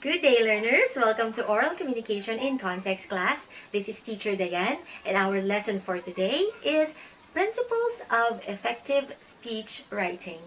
Good day, learners! Welcome to Oral Communication in Context class. This is Teacher Diane, and our lesson for today is Principles of Effective Speech Writing.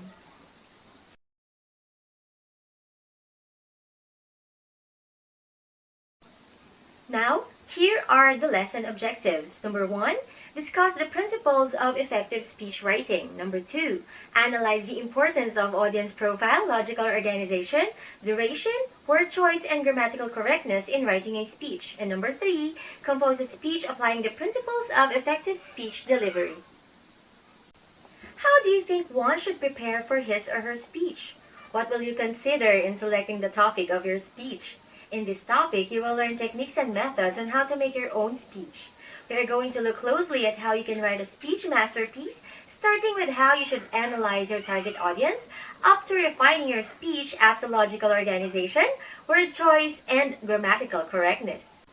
Now, here are the lesson objectives. Number 1, discuss the principles of effective speech writing. Number 2, analyze the importance of audience profile, logical organization, duration, word choice, and grammatical correctness in writing a speech. And number 3, compose a speech applying the principles of effective speech delivery. How do you think one should prepare for his or her speech? What will you consider in selecting the topic of your speech? In this topic, you will learn techniques and methods on how to make your own speech. We are going to look closely at how you can write a speech masterpiece, starting with how you should analyze your target audience, up to refining your speech as to logical organization, word choice, and grammatical correctness.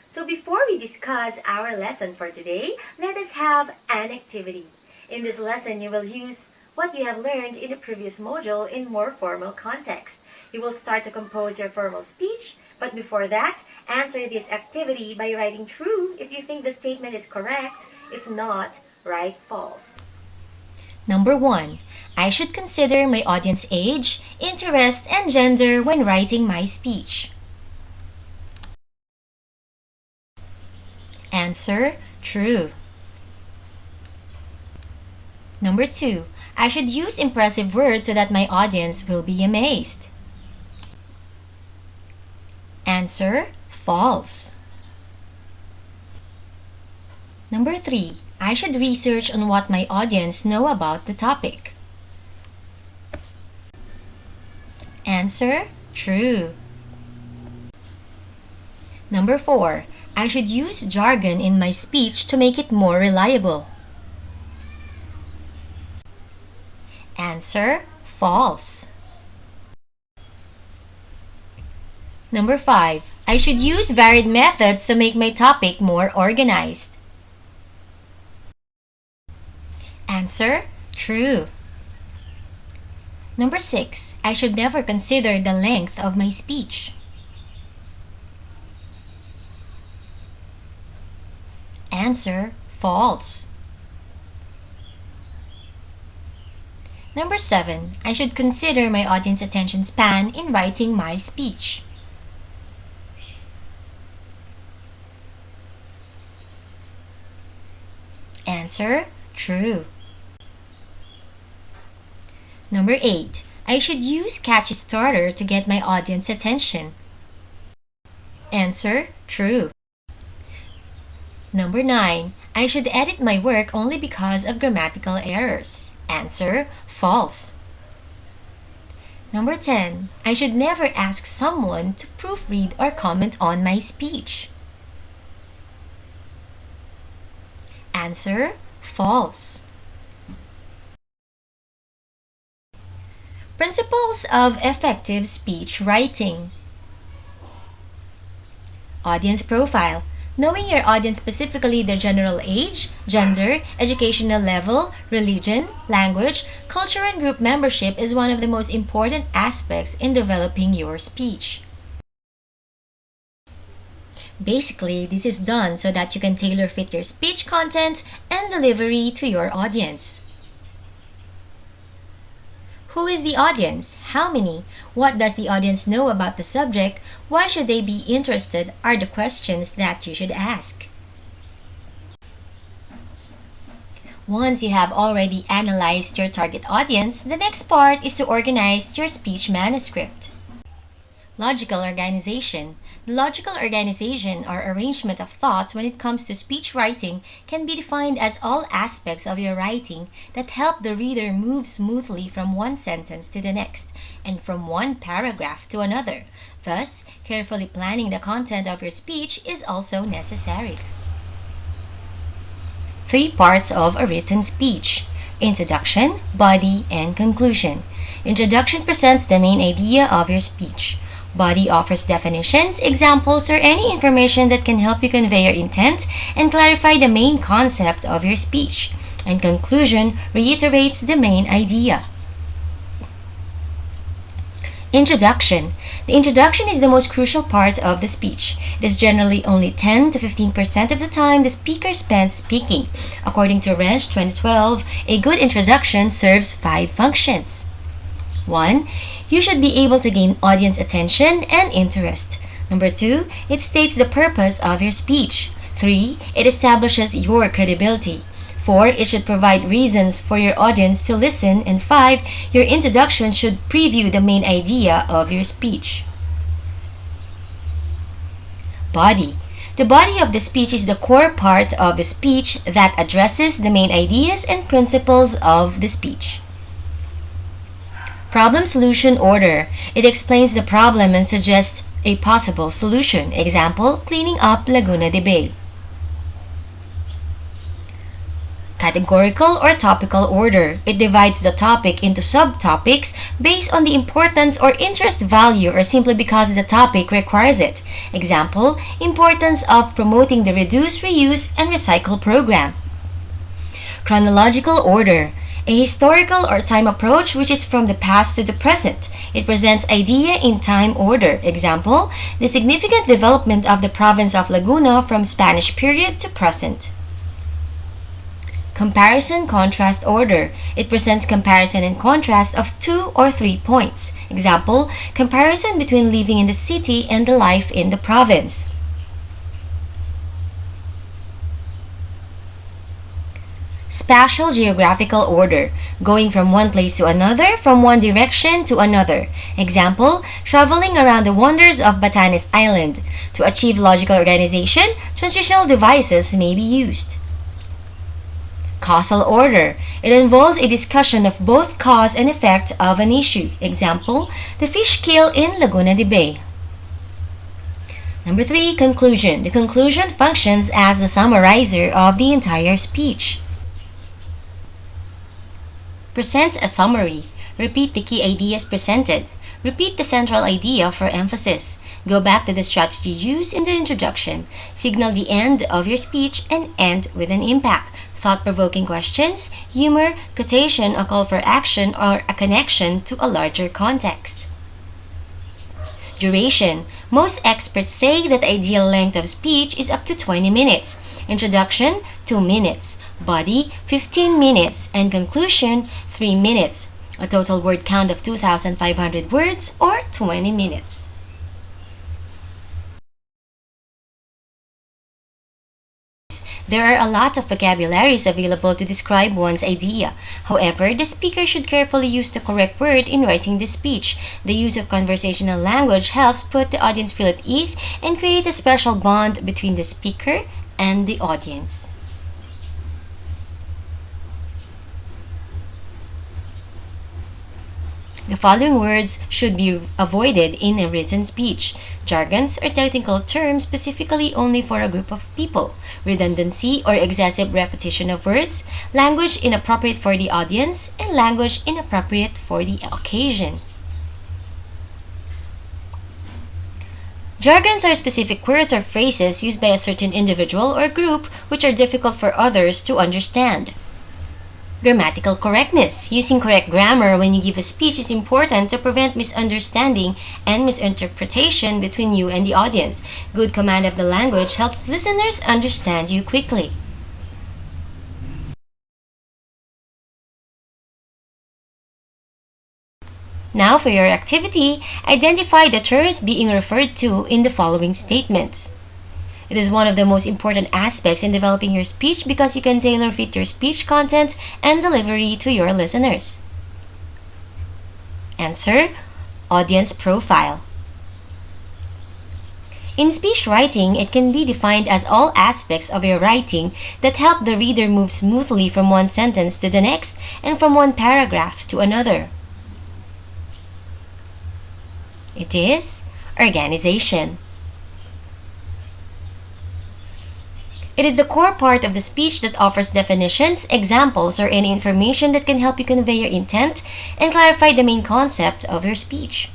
So before we discuss our lesson for today, let us have an activity. In this lesson, you will use what you have learned in the previous module in more formal context. You will start to compose your formal speech, but before that, answer this activity by writing true if you think the statement is correct. If not, write false. Number 1. I should consider my audience age, interest, and gender when writing my speech. Answer: true. Number 2. I should use impressive words so that my audience will be amazed. Answer: false. Number 3. I should research on what my audience know about the topic. Answer: true. Number 4. I should use jargon in my speech to make it more reliable. Answer: false. Number 5. I should use varied methods to make my topic more organized. Answer: true. Number 6. I should never consider the length of my speech. Answer: false. Number 7. I should consider my audience attention span in writing my speech. Answer: true. Number 8. I should use catchy starter to get my audience attention. Answer: true. Number 9. I should edit my work only because of grammatical errors. Answer: false. Number 10. I should never ask someone to proofread or comment on my speech. Answer: false. Principles of effective speech writing. Audience profile. Knowing your audience, specifically their general age, gender, educational level, religion, language, culture, and group membership is one of the most important aspects in developing your speech. Basically, this is done so that you can tailor fit your speech content and delivery to your audience. Who is the audience? How many? What does the audience know about the subject? Why should they be interested? Are the questions that you should ask. Once you have already analyzed your target audience, the next part is to organize your speech manuscript. Logical organization. The logical organization or arrangement of thoughts when it comes to speech writing can be defined as all aspects of your writing that help the reader move smoothly from one sentence to the next and from one paragraph to another. Thus, carefully planning the content of your speech is also necessary. 3 parts of a written speech: introduction, body, and conclusion. Introduction presents the main idea of your speech. Body offers definitions, examples, or any information that can help you convey your intent and clarify the main concept of your speech. And conclusion reiterates the main idea. Introduction. The introduction is the most crucial part of the speech. It is generally only 10 to 15% of the time the speaker spends speaking. According to Wrench 2012, a good introduction serves 5 functions. 1. You should be able to gain audience attention and interest. Number 2. It states the purpose of your speech. 3. It establishes your credibility. 4. It should provide reasons for your audience to listen. And 5. Your introduction should preview the main idea of your speech. Body. The body of the speech is the core part of the speech that addresses the main ideas and principles of the speech. Problem solution order. It explains the problem and suggests a possible solution. Example, cleaning up Laguna de Bay. Categorical or topical order. It divides the topic into subtopics based on the importance or interest value or simply because the topic requires it. Example, importance of promoting the reduce, reuse, and recycle program. Chronological order. A historical or time approach which is from the past to the present. It presents idea in time order. Example, the significant development of the province of Laguna from Spanish period to present. Comparison contrast order. It presents comparison and contrast of 2 or 3 points. Example, comparison between living in the city and the life in the province. Spatial geographical order, going from one place to another, from one direction to another. Example, traveling around the wonders of Batanes Island. To achieve logical organization, transitional devices may be used. Causal order. It involves a discussion of both cause and effect of an issue. Example, the fish kill in Laguna de Bay. Number 3, conclusion. The conclusion functions as the summarizer of the entire speech. Present a summary. Repeat the key ideas presented. Repeat the central idea for emphasis. Go back to the strategy used in the introduction. Signal the end of your speech and end with an impact. Thought-provoking questions, humor, quotation, a call for action, or a connection to a larger context. Duration. Most experts say that the ideal length of speech is up to 20 minutes. Introduction, 2 minutes. Body, 15 minutes. And conclusion, 3 minutes. A total word count of 2,500 words or 20 minutes. There are a lot of vocabularies available to describe one's idea. However, the speaker should carefully use the correct word in writing the speech. The use of conversational language helps put the audience feel at ease and creates a special bond between the speaker and the audience. The following words should be avoided in a written speech. Jargons or technical terms specifically only for a group of people. Redundancy or excessive repetition of words. Language inappropriate for the audience. And language inappropriate for the occasion. Jargons are specific words or phrases used by a certain individual or group which are difficult for others to understand. Grammatical correctness. Using correct grammar when you give a speech is important to prevent misunderstanding and misinterpretation between you and the audience. Good command of the language helps listeners understand you quickly. Now for your activity, identify the terms being referred to in the following statements. It is one of the most important aspects in developing your speech because you can tailor fit your speech content and delivery to your listeners. Answer: audience profile. In speech writing, it can be defined as all aspects of your writing that help the reader move smoothly from one sentence to the next and from one paragraph to another. It is organization. It is the core part of the speech that offers definitions, examples, or any information that can help you convey your intent and clarify the main concept of your speech.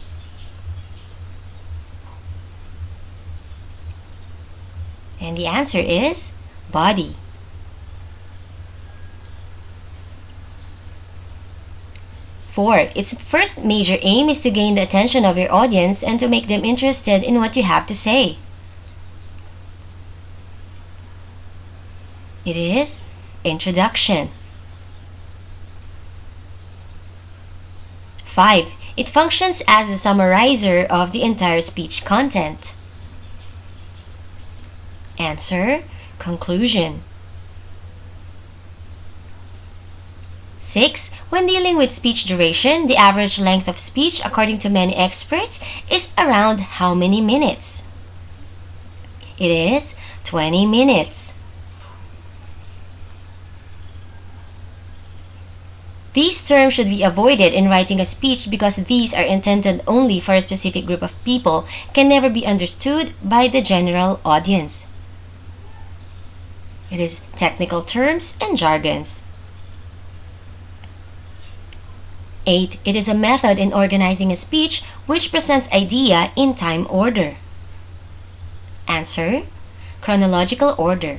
And the answer is body. 4. Its first major aim is to gain the attention of your audience and to make them interested in what you have to say. It is introduction. 5. It functions as the summarizer of the entire speech content. Answer: conclusion. 6. When dealing with speech duration, the average length of speech, according to many experts, is around how many minutes? It is 20 minutes. These terms should be avoided in writing a speech because these are intended only for a specific group of people, can never be understood by the general audience. It is technical terms and jargons. 8. It is a method in organizing a speech which presents idea in time order. Answer: chronological order.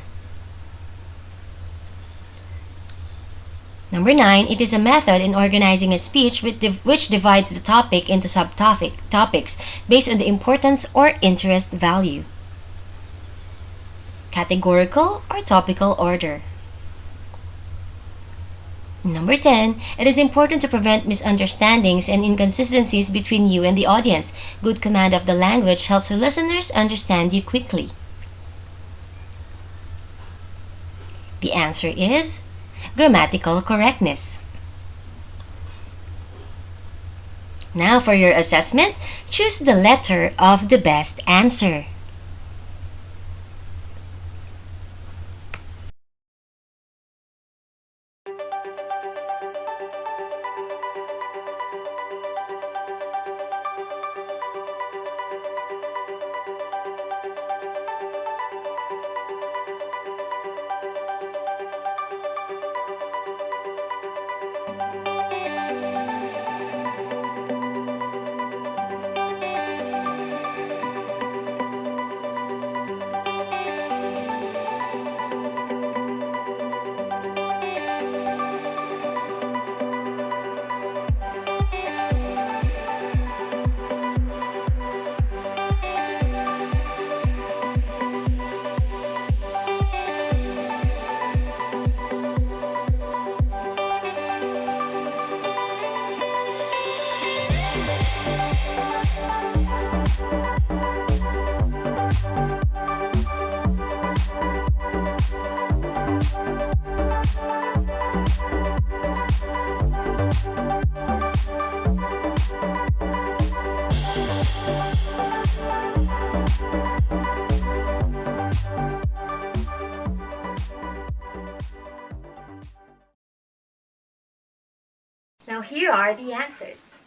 Number 9. It is a method in organizing a speech which divides the topic into topics based on the importance or interest value. Categorical or topical order. Number 10. It is important to prevent misunderstandings and inconsistencies between you and the audience. Good command of the language helps your listeners understand you quickly. The answer is grammatical correctness. Now for your assessment, choose the letter of the best answer. Now here are the answers.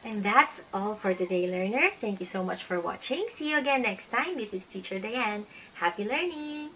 And that's all for today, learners. Thank you so much for watching. See you again next time. This is Teacher Diane. Happy learning!